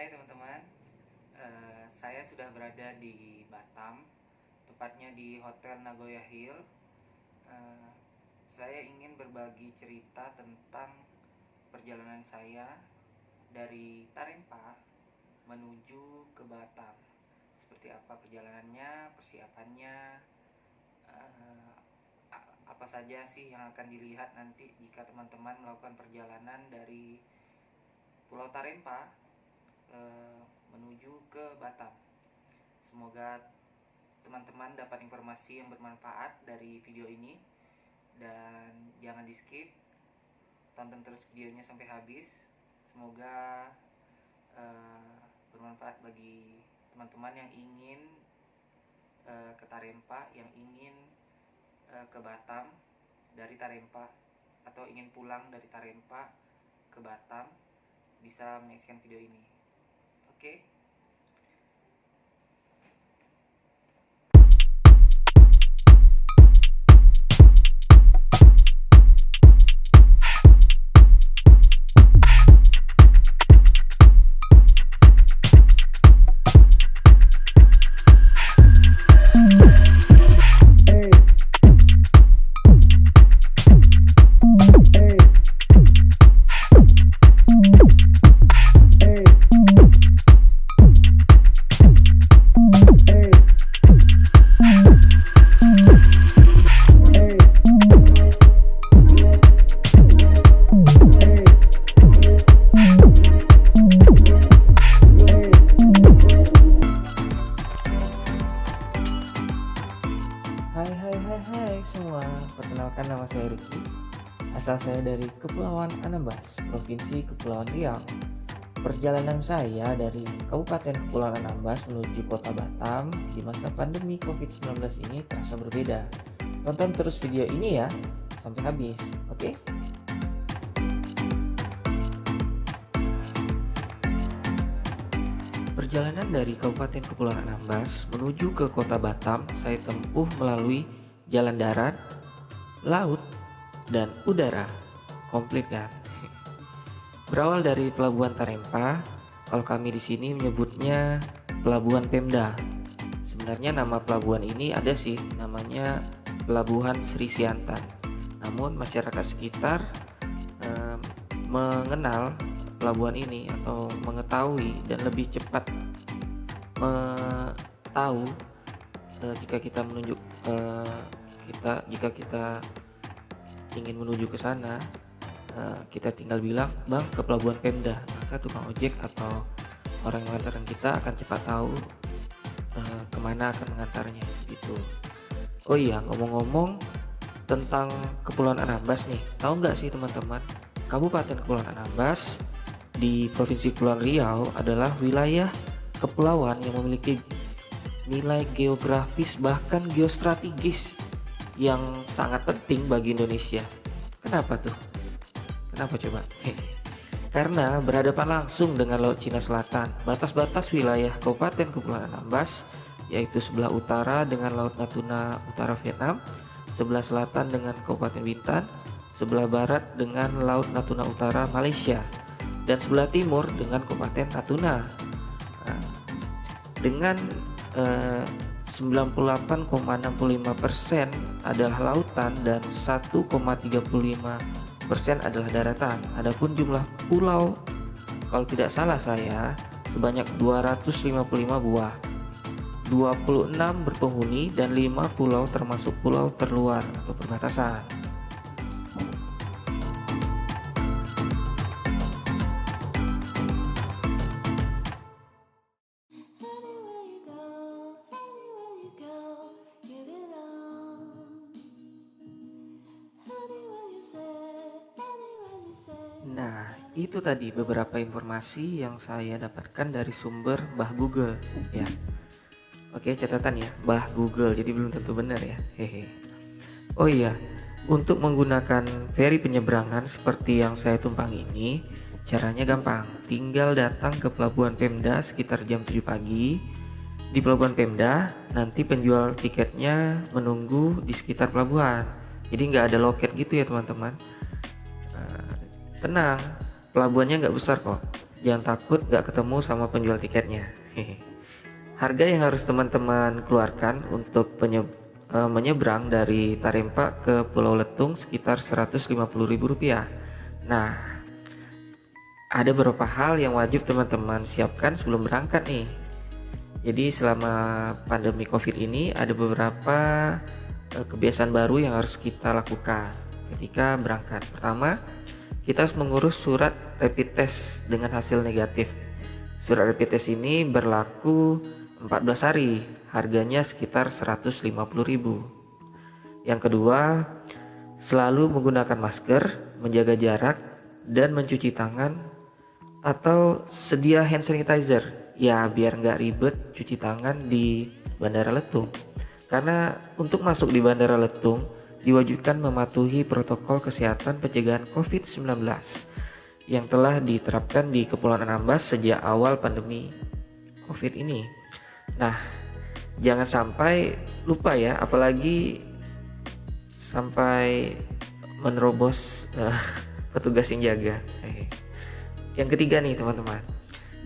Hai teman-teman, saya sudah berada di Batam, tepatnya di Hotel Nagoya Hill. Eh, saya ingin berbagi cerita tentang perjalanan saya dari Tarempa menuju ke Batam. Seperti apa perjalanannya, persiapannya, eh, apa saja sih yang akan dilihat nanti jika teman-teman melakukan perjalanan dari Pulau Tarempa menuju ke Batam. Semoga teman-teman dapat informasi yang bermanfaat dari video ini, dan jangan di skip, tonton terus videonya sampai habis. Semoga bermanfaat bagi teman-teman yang ingin ke Tarempa, yang ingin ke Batam dari Tarempa, atau ingin pulang dari Tarempa ke Batam, bisa menyaksikan video ini. Oke. Hai semua, perkenalkan nama saya Ricky. Asal saya dari Kepulauan Anambas, Provinsi Kepulauan Riau. Perjalanan saya dari Kabupaten Kepulauan Anambas menuju Kota Batam di masa pandemi COVID-19 ini terasa berbeda. Tonton terus video ini ya, sampai habis, oke? Perjalanan dari Kabupaten Kepulauan Anambas menuju ke Kota Batam saya tempuh melalui jalan darat, laut, dan udara. Komplit kan? Berawal dari Pelabuhan Tarempa, kalau kami di sini menyebutnya Pelabuhan Pemda. Sebenarnya nama pelabuhan ini ada sih, namanya Pelabuhan Sri Siantan. Namun masyarakat sekitar mengenal pelabuhan ini atau mengetahui dan lebih cepat tahu jika kita ingin menuju ke sana, kita tinggal bilang, "Bang, ke Pelabuhan Pemda." Maka tukang ojek atau orang yang mengantarkan kita akan cepat tahu kemana akan mengantarnya gitu. Oh iya, ngomong-ngomong tentang Kepulauan Anambas nih, tahu nggak sih teman-teman, Kabupaten Kepulauan Anambas di Provinsi Kepulauan Riau adalah wilayah kepulauan yang memiliki nilai geografis bahkan geostrategis yang sangat penting bagi Indonesia. Kenapa tuh? Kenapa coba? Karena berhadapan langsung dengan Laut Cina Selatan. Batas-batas wilayah Kabupaten Kepulauan Anambas yaitu sebelah utara dengan Laut Natuna Utara Vietnam, sebelah selatan dengan Kabupaten Bintan, sebelah barat dengan Laut Natuna Utara Malaysia, dan sebelah timur dengan Kabupaten Natuna. Nah, dengan 98,65% adalah lautan dan 1,35% adalah daratan. Adapun jumlah pulau, kalau tidak salah saya, sebanyak 255 buah. 26 berpenghuni dan 5 pulau termasuk pulau terluar atau perbatasan. Nah, itu tadi beberapa informasi yang saya dapatkan dari sumber Mbah Google ya. Oke, catatan ya, Mbah Google, jadi belum tentu benar ya. Hehe. Oh iya, untuk menggunakan feri penyeberangan seperti yang saya tumpangi ini, caranya gampang. Tinggal datang ke Pelabuhan Pemda sekitar jam 7 pagi. Di Pelabuhan Pemda, nanti penjual tiketnya menunggu di sekitar pelabuhan. Jadi nggak ada loket gitu ya teman-teman. Tenang, pelabuhannya nggak besar kok. jangan takut gak ketemu sama penjual tiketnya. Harga yang harus teman-teman keluarkan untuk menyeberang dari Tarempa ke Pulau Letung sekitar Rp150.000. Nah, ada beberapa hal yang wajib teman-teman siapkan sebelum berangkat nih. Jadi selama pandemi COVID ini ada beberapa kebiasaan baru yang harus kita lakukan ketika berangkat. Pertama, kita harus mengurus surat rapid test dengan hasil negatif. Surat rapid test ini berlaku 14 hari, harganya sekitar Rp150.000. Yang kedua, selalu menggunakan masker, menjaga jarak, dan mencuci tangan atau sedia hand sanitizer. Ya, biar nggak ribet cuci tangan di Bandara Letung. Karena untuk masuk di Bandara Letung diwajibkan mematuhi protokol kesehatan pencegahan COVID-19 yang telah diterapkan di Kepulauan Anambas sejak awal pandemi COVID ini. Nah, jangan sampai lupa ya, apalagi sampai menerobos petugas yang jaga. Yang ketiga nih teman-teman,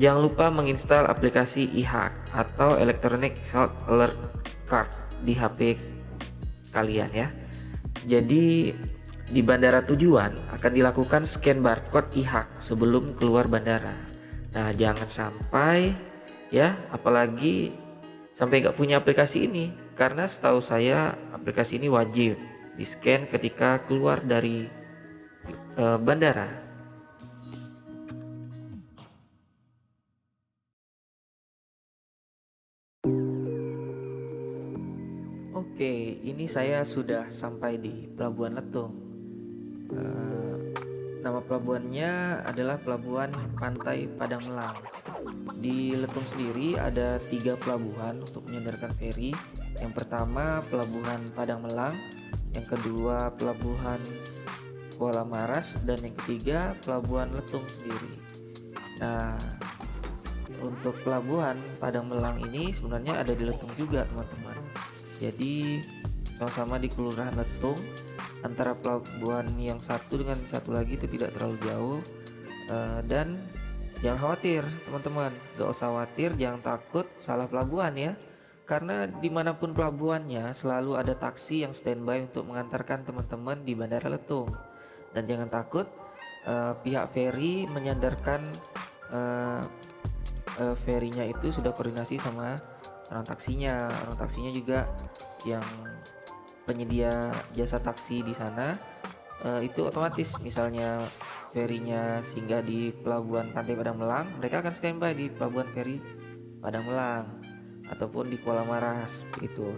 jangan lupa menginstal aplikasi e-Hack atau Electronic Health Alert Card di HP kalian ya. Jadi di bandara tujuan akan dilakukan scan barcode e-Hack sebelum keluar bandara. Nah, jangan sampai ya, apalagi sampai gak punya aplikasi ini, karena setahu saya aplikasi ini wajib di scan ketika keluar dari bandara. Oke, ini saya sudah sampai di Pelabuhan Letung. Nama pelabuhannya adalah Pelabuhan Pantai Padang Melang. Di Letung sendiri ada 3 pelabuhan untuk menyandarkan feri. Yang pertama Pelabuhan Padang Melang, yang kedua Pelabuhan Kuala Maras, dan yang ketiga Pelabuhan Letung sendiri. Nah, untuk Pelabuhan Padang Melang ini sebenarnya ada di Letung juga teman-teman. Jadi sama-sama di Kelurahan Letung. Antara pelabuhan yang satu dengan satu lagi itu tidak terlalu jauh. Dan jangan khawatir teman-teman, gak usah khawatir, jangan takut salah pelabuhan ya. Karena dimanapun pelabuhannya selalu ada taksi yang standby untuk mengantarkan teman-teman di Bandara Letung. Dan jangan takut, pihak feri menyandarkan ferinya itu sudah koordinasi sama orang taksinya. Orang taksinya juga yang penyedia jasa taksi di sana, itu otomatis misalnya ferinya singgah di Pelabuhan Pantai Padang Melang, mereka akan standby di Pelabuhan Feri Padang Melang ataupun di Kuala Maras gitu.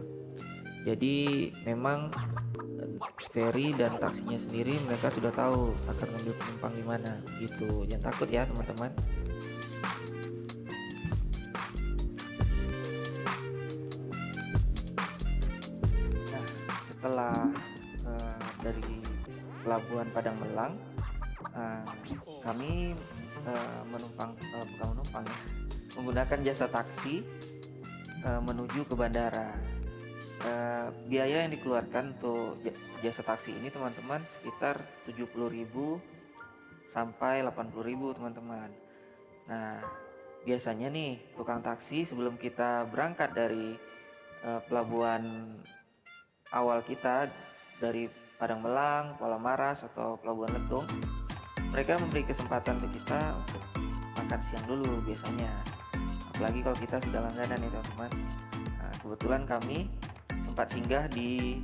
Jadi memang feri dan taksinya sendiri mereka sudah tahu akan ngambil penumpang di mana gitu. Jangan takut ya teman-teman. Setelah dari Pelabuhan Padang Melang, kami menggunakan jasa taksi menuju ke bandara. Biaya yang dikeluarkan untuk jasa taksi ini teman-teman sekitar 70.000 sampai 80.000 teman-teman. Nah, biasanya nih tukang taksi sebelum kita berangkat dari pelabuhan awal kita dari Padang Melang, Kuala Maras atau Pelabuhan Letung, mereka memberi kesempatan untuk kita untuk makan siang dulu biasanya. Apalagi kalau kita sudah langganan nih teman-teman. Nah, kebetulan kami sempat singgah di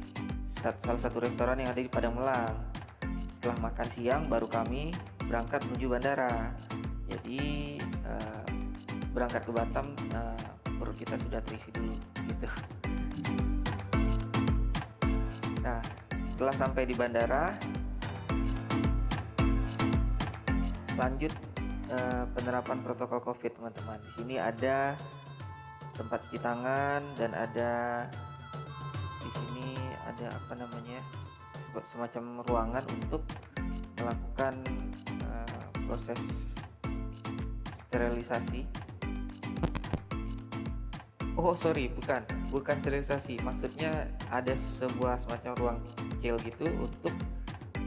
salah satu restoran yang ada di Padang Melang. Setelah makan siang baru kami berangkat menuju bandara. Jadi berangkat ke Batam perut kita sudah terisi dulu gitu. Nah, setelah sampai di bandara, lanjut penerapan protokol COVID teman-teman. Di sini ada tempat cuci tangan dan ada di sini ada semacam ruangan untuk melakukan proses sterilisasi. Oh sorry, bukan sterilisasi. Maksudnya ada sebuah semacam ruang kecil gitu untuk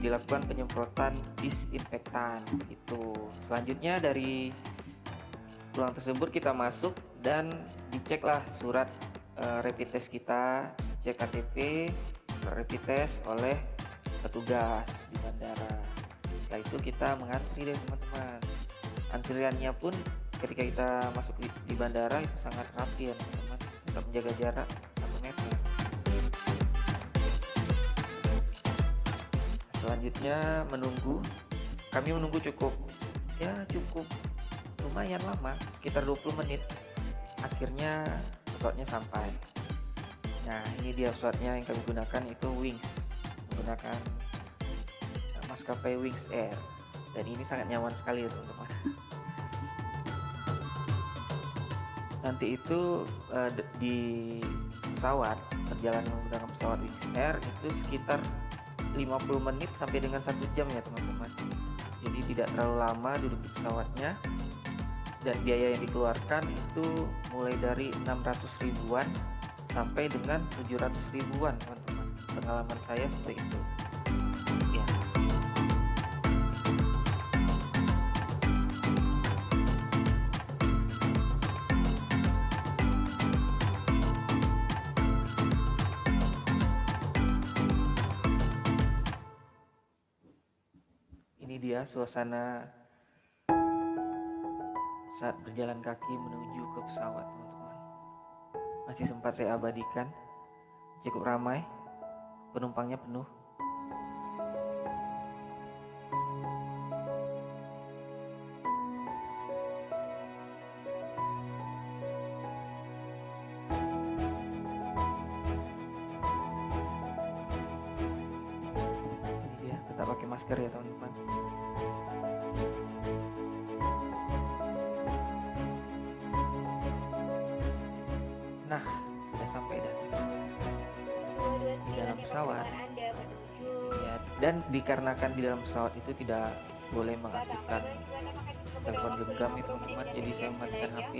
dilakukan penyemprotan disinfektan gitu. Selanjutnya dari ruang tersebut kita masuk dan diceklah surat rapid test kita, cek KTP, surat rapid test oleh petugas di bandara. Setelah itu kita mengantri deh teman-teman. Antriannya pun ketika kita masuk di bandara itu sangat rapi ya teman-teman, tetap menjaga jarak 1 meter. Selanjutnya kami menunggu cukup lumayan lama, sekitar 20 menit. Akhirnya pesawatnya sampai. Nah, ini dia pesawatnya yang kami gunakan, itu Wings, menggunakan maskapai Wings Air, dan ini sangat nyaman sekali ya teman-teman. Nanti itu di pesawat, perjalanan menggunakan pesawat Wings Air itu sekitar 50 menit sampai dengan 1 jam ya teman-teman. Jadi tidak terlalu lama duduk di pesawatnya, dan biaya yang dikeluarkan itu mulai dari 600 ribuan sampai dengan 700 ribuan teman-teman. Pengalaman saya seperti itu ya. Ini dia suasana saat berjalan kaki menuju ke pesawat teman-teman. Masih sempat saya abadikan. Cukup ramai, penumpangnya penuh. Ini dia, tetap pakai masker ya teman-teman. Nah, sudah sampai dah di dalam pesawat ya, dan dikarenakan di dalam pesawat itu tidak boleh mengaktifkan telepon genggam ya teman-teman, jadi saya mematikan HP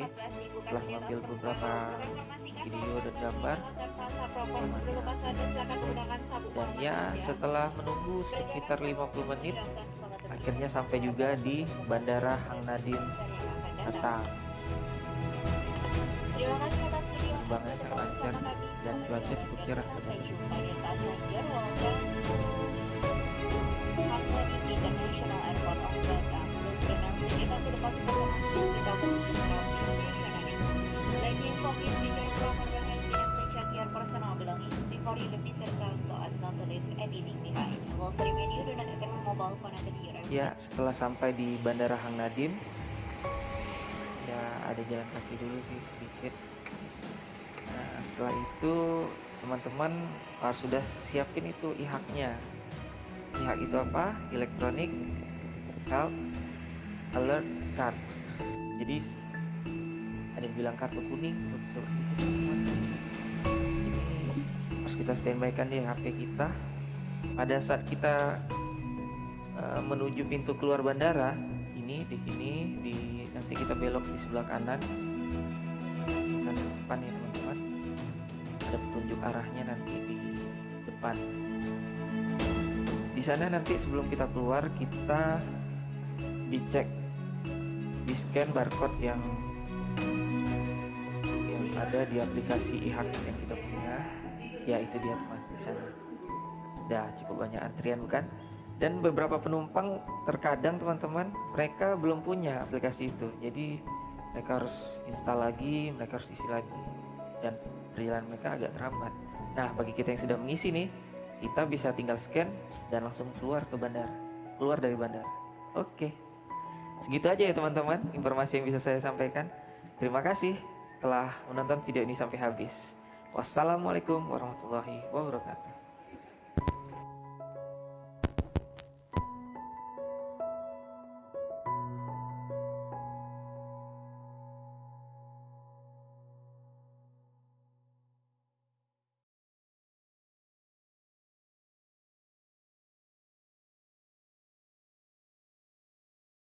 setelah mengambil beberapa video dan gambar. Dan ya, setelah menunggu sekitar 50 menit akhirnya sampai juga di Bandara Hang Nadiem Batam. Penerbangannya sangat lancar dan cuaca cukup cerah pada saat itu. Ya, setelah sampai di Bandara Hang Nadiem, ya ada jalan kaki dulu sih sedikit. Nah, setelah itu teman-teman sudah siapin itu IHAK-nya. IHAK itu apa? Electronic Health Alert Card. Jadi ada yang bilang kartu kuning seperti itu teman-teman. Ini harus kita standby kan di HP kita. Pada saat kita menuju pintu keluar bandara, ini di sini nanti kita belok di sebelah kanan depan ya teman-teman. Ada petunjuk arahnya nanti di depan. Di sana nanti sebelum kita keluar kita dicek, di scan barcode yang ada di aplikasi IHAK yang kita punya. Ya itu dia teman, di sana. Udah cukup banyak antrian bukan? Dan beberapa penumpang terkadang teman-teman mereka belum punya aplikasi itu, jadi mereka harus install lagi, mereka harus isi lagi, dan perjalanan mereka agak terhambat. Nah, bagi kita yang sudah mengisi nih, kita bisa tinggal scan dan langsung keluar dari bandara. Oke, segitu aja ya teman-teman informasi yang bisa saya sampaikan. Terima kasih telah menonton video ini sampai habis. Wassalamualaikum warahmatullahi wabarakatuh.